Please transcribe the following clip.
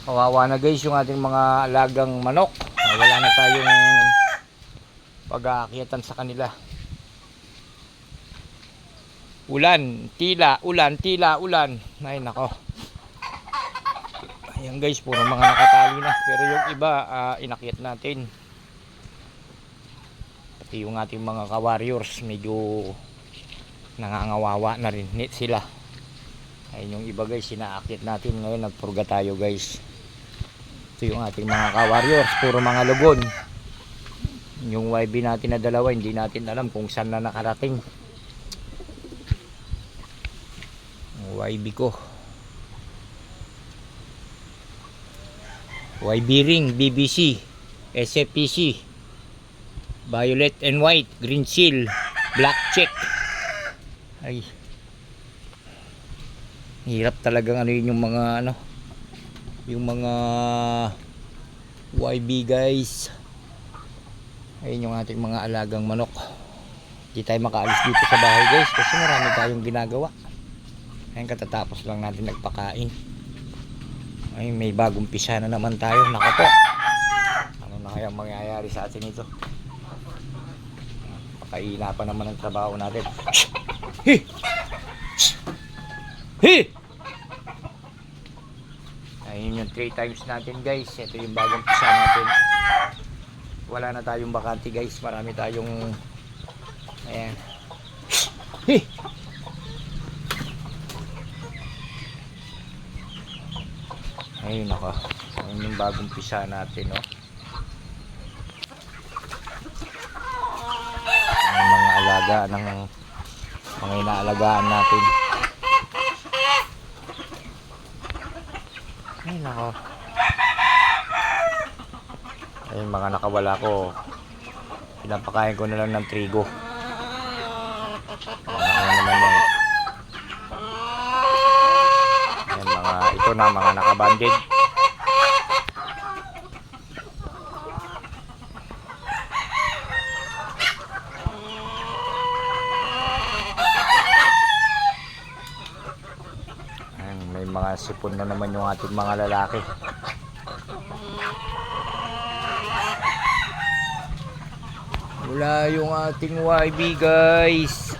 Kawawa na guys yung ating mga alagang manok. Wala na tayong pag-aakyatan sa kanila. Ulan, tila, ulan, tila, ulan. Ay nako. Ayan guys, puro mga nakatali na. Pero yung iba, inakyat natin. Pati yung ating mga ka-warriors, medyo nangangawawa na rin sila. Ayun yung iba guys, sinaakyat natin. Ngayon nagpurga tayo guys. Ito yung ating mga ka-warriors, puro mga lugon. Yung YB natin na dalawa, hindi natin alam kung saan na nakarating. YB ko, YB ring, BBC, SFPC, violet and white, green seal, black check. Ay, hirap talagang ano yun, yung mga ano, yung mga YB guys. Ayun yung ating mga alagang manok. Hindi tayo makaalis dito sa bahay guys kasi marami tayong ginagawa. Ayun, katatapos lang natin nagpakain. Ay, may bagong pisa na naman tayo. Nako po, ano na kaya mangyayari sa atin ito? Pakaina pa naman ang trabaho natin. Hi! Hi! Ayun yung 3 times natin guys. Ito yung bagong pisa natin. Wala na tayong bakante guys. Marami tayong, ayan. Hi! Ayun ako. Ayun yung bagong pisa natin, no? Ang mga alaga ng mga inaalagaan natin. Ayun ako. Ayun mga nakawala ko. Pinapakain ko na lang ng trigo. Ano naman yan. Ayun mga, ito na mga nakabanded. Ayun, may mga sipon na naman yung ating mga lalaki. Wala yung ating YB guys.